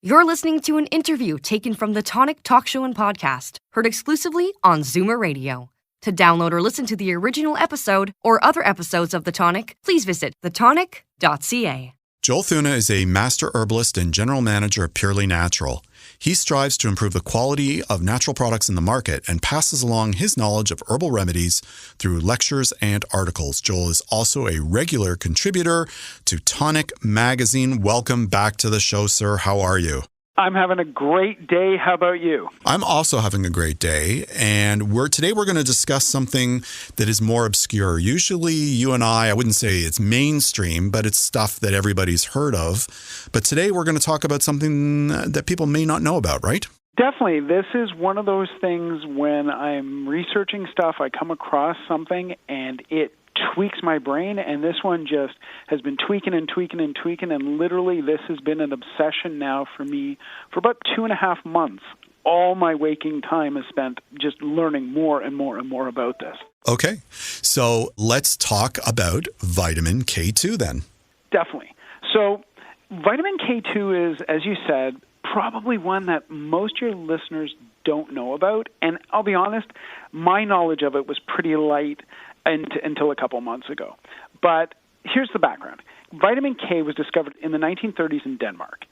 You're listening to an interview taken from the Tonic Talk Show and Podcast, heard exclusively on Zoomer Radio. To download or listen to the original episode or other episodes of The Tonic, please visit thetonic.ca. Joel Thuna is a master herbalist and general manager of Purely Natural. He strives to improve the quality of natural products in the market and passes along his knowledge of herbal remedies through lectures and articles. Joel is also a regular contributor to Tonic Magazine. Welcome back to the show, sir. How are you? I'm having a great day. How about you? I'm also having a great day, and today we're going to discuss something that is more obscure. Usually you and I wouldn't say it's mainstream, but it's stuff that everybody's heard of. But today we're going to talk about something that people may not know about, right? Definitely. This is one of those things when I'm researching stuff, I come across something and it tweaks my brain, and this one just has been tweaking, and literally this has been an obsession now for me for about 2.5 months. All my waking time is spent just learning more and more and more about this. Okay, so let's talk about vitamin K2 then. Definitely. So vitamin K2 is, as you said, probably one that most of your listeners don't know about, and I'll be honest, my knowledge of it was pretty light until a couple months ago. But here's the background. Vitamin K was discovered in the 1930s in Denmark.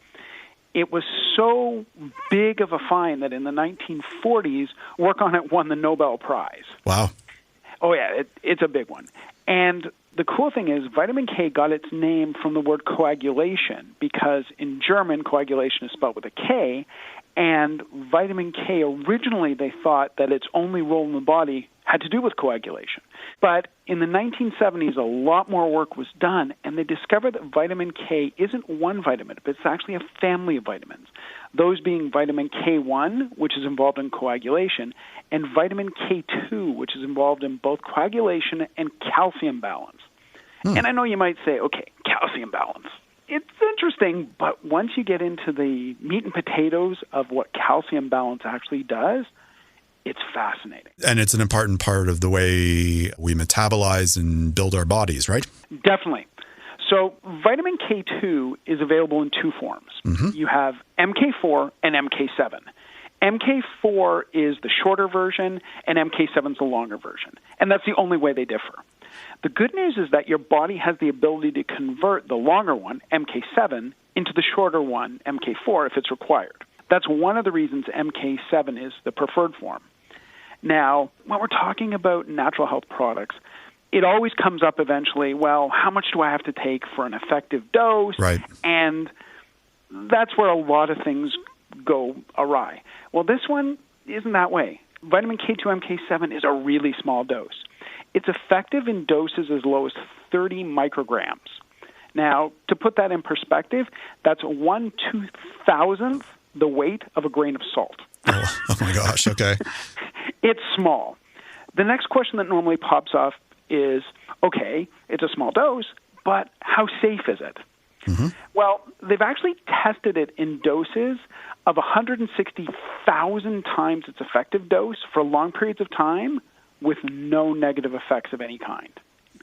It was so big of a find that in the 1940s, work on it won the Nobel Prize. Wow. Oh, yeah, it's a big one. And the cool thing is vitamin K got its name from the word coagulation, because in German, coagulation is spelled with a K, and vitamin K, originally they thought that its only role in the body had to do with coagulation. But in the 1970s, a lot more work was done, and they discovered that vitamin K isn't one vitamin, but it's actually a family of vitamins. Those being vitamin K1, which is involved in coagulation, and vitamin K2, which is involved in both coagulation and calcium balance. And I know you might say, okay, calcium balance. It's interesting, but once you get into the meat and potatoes of what calcium balance actually does, it's fascinating. And it's an important part of the way we metabolize and build our bodies, right? Definitely. So vitamin K2 is available in two forms. Mm-hmm. You have MK4 and MK7. MK4 is the shorter version, and MK7 is the longer version. And that's the only way they differ. The good news is that your body has the ability to convert the longer one, MK7, into the shorter one, MK4, if it's required. That's one of the reasons MK7 is the preferred form. Now, when we're talking about natural health products, it always comes up eventually, well, how much do I have to take for an effective dose? Right. And that's where a lot of things go awry. Well, this one isn't that way. Vitamin K2, MK7 is a really small dose. It's effective in doses as low as 30 micrograms. Now, to put that in perspective, that's 1/2000th the weight of a grain of salt. Oh my gosh, okay. It's small. The next question that normally pops off is, okay, it's a small dose, but how safe is it? Mm-hmm. Well, they've actually tested it in doses of 160,000 times its effective dose for long periods of time with no negative effects of any kind.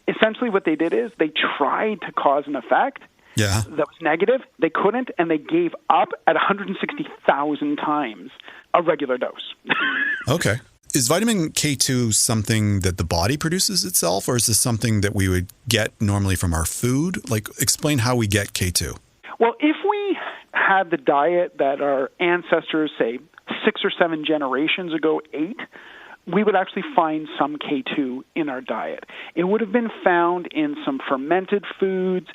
Essentially what they did is they tried to cause an effect that was negative. They couldn't, and they gave up at 160,000 times a regular dose. Okay. Is vitamin K2 something that the body produces itself, or is this something that we would get normally from our food? Like, explain how we get K2. Well, if we had the diet that our ancestors, say, 6 or 7 generations ago ate, we would actually find some K2 in our diet. It would have been found in some fermented foods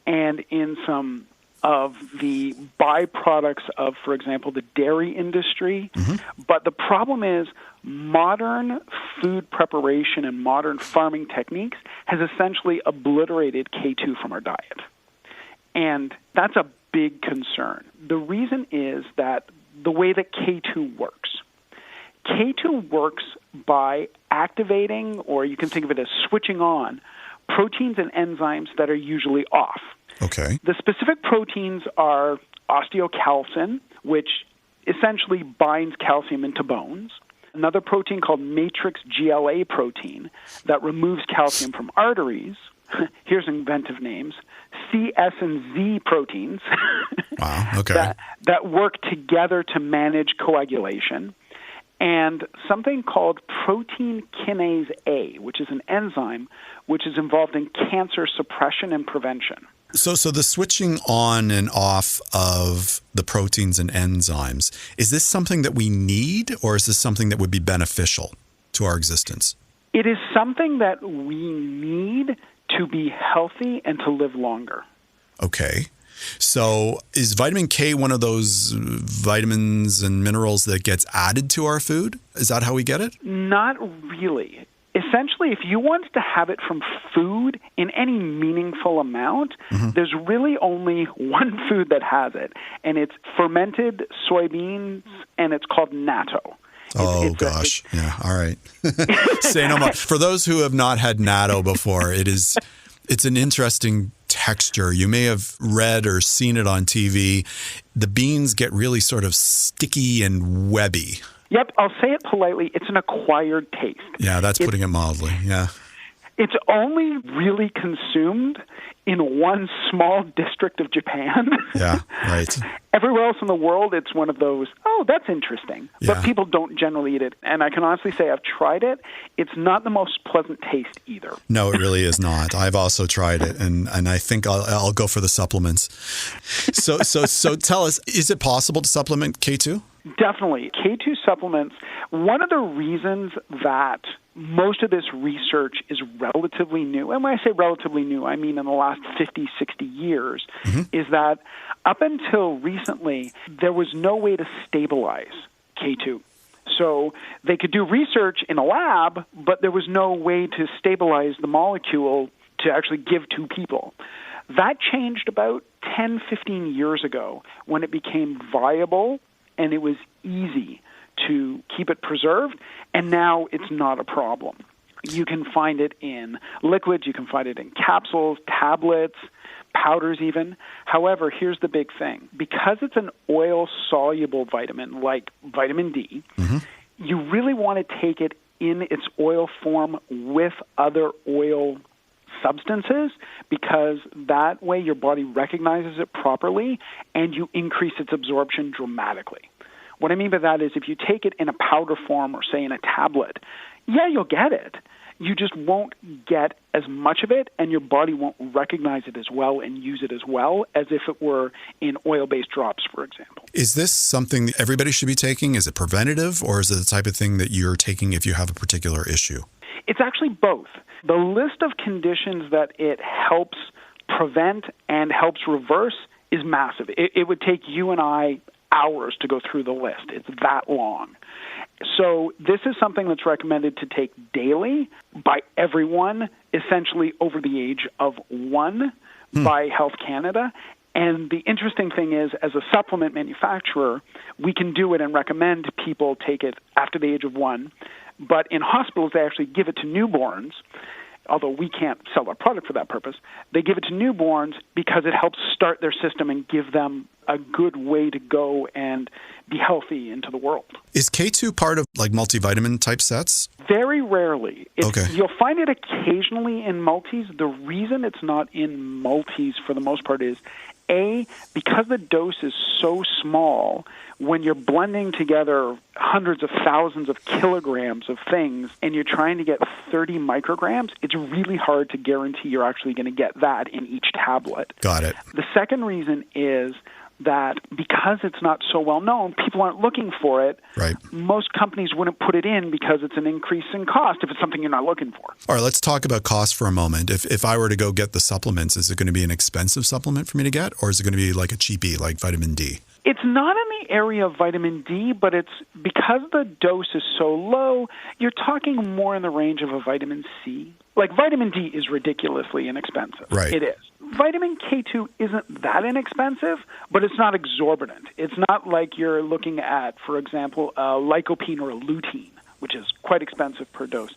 and in some of the byproducts of, for example, the dairy industry. Mm-hmm. But the problem is modern food preparation and modern farming techniques has essentially obliterated K2 from our diet. And that's a big concern. The reason is that the way that K2 works. K2 works by activating, or you can think of it as switching on, proteins and enzymes that are usually off. Okay. The specific proteins are osteocalcin, which essentially binds calcium into bones. Another protein called matrix GLA protein that removes calcium from arteries. Here's inventive names. CS and Z proteins. Wow, okay. that work together to manage coagulation, and something called protein kinase A, which is an enzyme which is involved in cancer suppression and prevention. So the switching on and off of the proteins and enzymes, is this something that we need, or is this something that would be beneficial to our existence? It is something that we need to be healthy and to live longer. Okay. So is vitamin K one of those vitamins and minerals that gets added to our food? Is that how we get it? Not really. Essentially, if you want to have it from food in any meaningful amount, there's really only one food that has it, and it's fermented soybeans, and it's called natto. Gosh. Yeah. All right. Say no more. For those who have not had natto before, it's an interesting texture. You may have read or seen it on TV. The beans get really sort of sticky and webby. Yep, I'll say it politely. It's an acquired taste. Yeah, that's putting it mildly. Yeah. It's only really consumed in one small district of Japan. Yeah, right. Everywhere else in the world, it's one of those, that's interesting. Yeah. But people don't generally eat it. And I can honestly say I've tried it. It's not the most pleasant taste either. No, it really is not. I've also tried it, and I think I'll go for the supplements. So tell us, is it possible to supplement K2? Definitely. K2 supplements, one of the reasons that most of this research is relatively new, and when I say relatively new, I mean in the last 50, 60 years, is that up until recently, there was no way to stabilize K2. So they could do research in a lab, but there was no way to stabilize the molecule to actually give to people. That changed about 10, 15 years ago when it became viable and it was easy to keep it preserved, and now it's not a problem. You can find it in liquids, you can find it in capsules, tablets, powders even. However, here's the big thing. Because it's an oil-soluble vitamin like vitamin D, you really want to take it in its oil form with other oil substances, because that way your body recognizes it properly and you increase its absorption dramatically. What I mean by that is if you take it in a powder form or, say, in a tablet, yeah, you'll get it. You just won't get as much of it, and your body won't recognize it as well and use it as well as if it were in oil-based drops, for example. Is this something that everybody should be taking? Is it preventative, or is it the type of thing that you're taking if you have a particular issue? It's actually both. The list of conditions that it helps prevent and helps reverse is massive. It would take you and I hours to go through the list. It's that long. So this is something that's recommended to take daily by everyone, essentially over the age of 1 by Health Canada. And the interesting thing is, as a supplement manufacturer, we can do it and recommend people take it after the age of 1. But in hospitals, they actually give it to newborns, although we can't sell our product for that purpose. They give it to newborns because it helps start their system and give them a good way to go and be healthy into the world. Is K2 part of like multivitamin type sets? Very rarely. Okay. You'll find it occasionally in multis. The reason it's not in multis for the most part is, A, because the dose is so small, when you're blending together hundreds of thousands of kilograms of things and you're trying to get 30 micrograms, it's really hard to guarantee you're actually going to get that in each tablet. Got it. The second reason is that because it's not so well known, people aren't looking for it. Right. Most companies wouldn't put it in because it's an increase in cost if it's something you're not looking for. All right, let's talk about cost for a moment. If I were to go get the supplements, is it going to be an expensive supplement for me to get, or is it going to be like a cheapie, like vitamin D? It's not in the area of vitamin D, but it's because the dose is so low, you're talking more in the range of a vitamin C. Like vitamin D is ridiculously inexpensive. Right. It is. Vitamin K2 isn't that inexpensive, but it's not exorbitant. It's not like you're looking at, for example, a lycopene or a lutein, which is quite expensive per dose.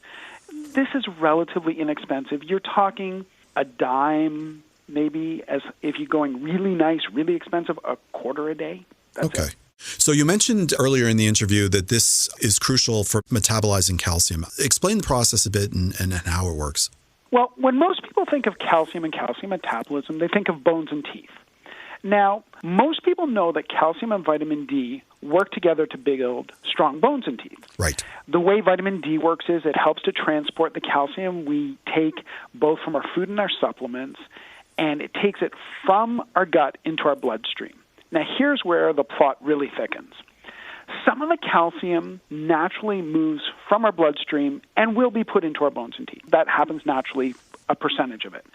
This is relatively inexpensive. You're talking a dime, maybe, as if you're going really nice, really expensive, a quarter a day. That's okay. it. So you mentioned earlier in the interview that this is crucial for metabolizing calcium. Explain the process a bit and how it works. Well, when most people think of calcium and calcium metabolism, they think of bones and teeth. Now, most people know that calcium and vitamin D work together to build strong bones and teeth. Right. The way vitamin D works is it helps to transport the calcium we take both from our food and our supplements, and it takes it from our gut into our bloodstream. Now, here's where the plot really thickens. Some of the calcium naturally moves from our bloodstream and will be put into our bones and teeth. That happens naturally, a percentage of it.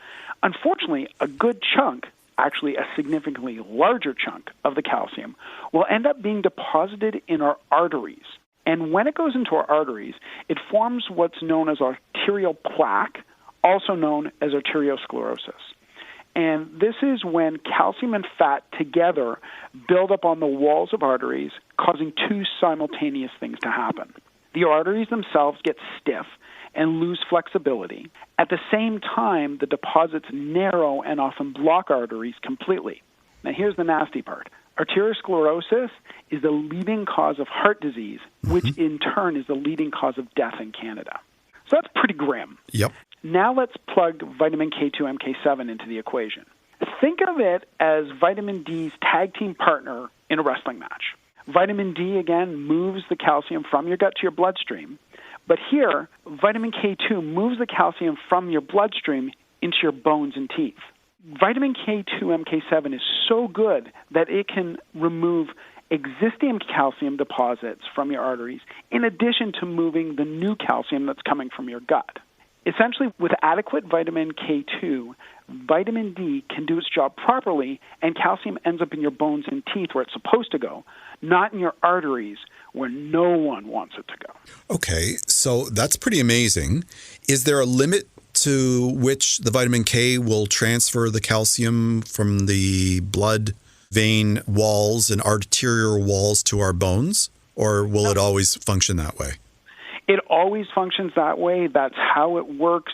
Unfortunately, a good chunk, actually a significantly larger chunk of the calcium, will end up being deposited in our arteries. And when it goes into our arteries, it forms what's known as arterial plaque, also known as arteriosclerosis. And this is when calcium and fat together build up on the walls of arteries, causing two simultaneous things to happen. The arteries themselves get stiff and lose flexibility. At the same time, the deposits narrow and often block arteries completely. Now, here's the nasty part. Arteriosclerosis is the leading cause of heart disease, which in turn is the leading cause of death in Canada. So that's pretty grim. Yep. Now let's plug vitamin K2, MK7 into the equation. Think of it as vitamin D's tag team partner in a wrestling match. Vitamin D, again, moves the calcium from your gut to your bloodstream. But here, vitamin K2 moves the calcium from your bloodstream into your bones and teeth. Vitamin K2, MK7 is so good that it can remove existing calcium deposits from your arteries in addition to moving the new calcium that's coming from your gut. Essentially, with adequate vitamin K2, vitamin D can do its job properly, and calcium ends up in your bones and teeth where it's supposed to go, not in your arteries where no one wants it to go. Okay, so that's pretty amazing. Is there a limit to which the vitamin K will transfer the calcium from the blood vein walls and arterial walls to our bones, or will it always function that way? It always functions that way. That's how it works.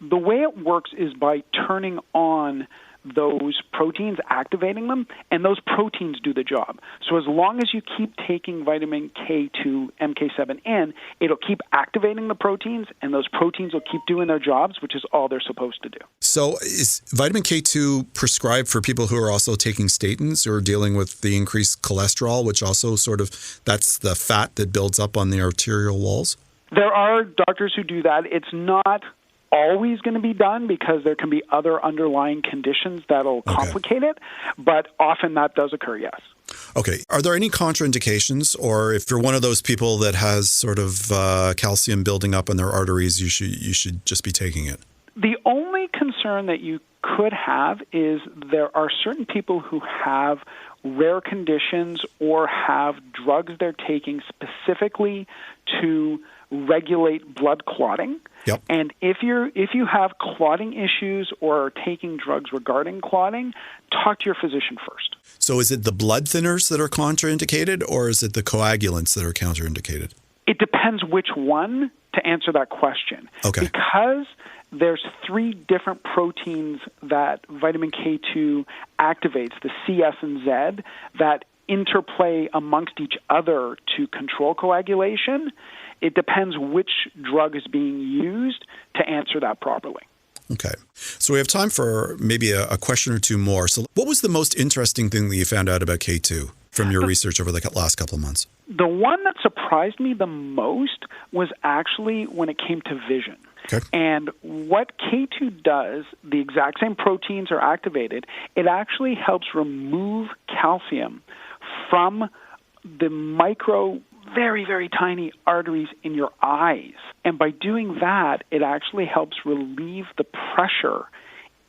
The way it works is by turning on those proteins, activating them, and those proteins do the job. So as long as you keep taking vitamin K2, MK7 in, it'll keep activating the proteins, and those proteins will keep doing their jobs, which is all they're supposed to do. So is vitamin K2 prescribed for people who are also taking statins or dealing with the increased cholesterol, which also that's the fat that builds up on the arterial walls? There are doctors who do that. It's not always going to be done because there can be other underlying conditions that'll complicate it, but often that does occur, yes. Okay. Are there any contraindications, or if you're one of those people that has sort of calcium building up in their arteries, you should just be taking it? The only concern that you could have is there are certain people who have rare conditions or have drugs they're taking specifically to regulate blood clotting. Yep. And if you have clotting issues or are taking drugs regarding clotting, talk to your physician first. So is it the blood thinners that are contraindicated, or is it the coagulants that are counterindicated? It depends which one to answer that question. Okay. Because there's 3 different proteins that vitamin K2 activates, the C, S, and Z, that interplay amongst each other to control coagulation. It depends which drug is being used to answer that properly. Okay. So we have time for maybe a question or two more. So what was the most interesting thing that you found out about K2 from your research over the last couple of months? The one that surprised me the most was actually when it came to vision. Okay. And what K2 does, the exact same proteins are activated, it actually helps remove calcium from the micro, very, very tiny arteries in your eyes. And by doing that, it actually helps relieve the pressure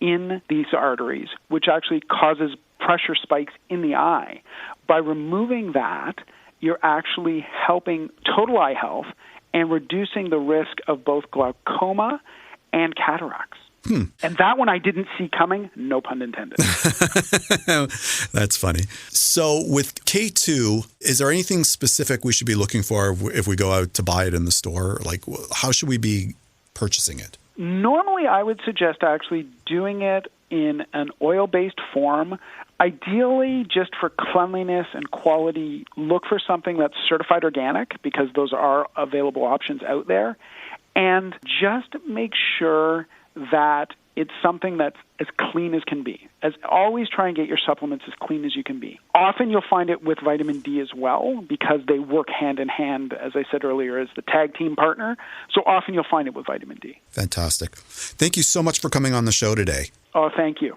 in these arteries, which actually causes pressure spikes in the eye. By removing that, you're actually helping total eye health and reducing the risk of both glaucoma and cataracts. And that one I didn't see coming, no pun intended. That's funny. So with K2, is there anything specific we should be looking for if we go out to buy it in the store? Like, how should we be purchasing it? Normally, I would suggest actually doing it in an oil-based form. Ideally, just for cleanliness and quality, look for something that's certified organic because those are available options out there. And just make sure that it's something that's as clean as can be. Always try and get your supplements as clean as you can be. Often you'll find it with vitamin D as well because they work hand in hand, as I said earlier, as the tag team partner. So often you'll find it with vitamin D. Fantastic. Thank you so much for coming on the show today. Oh, thank you.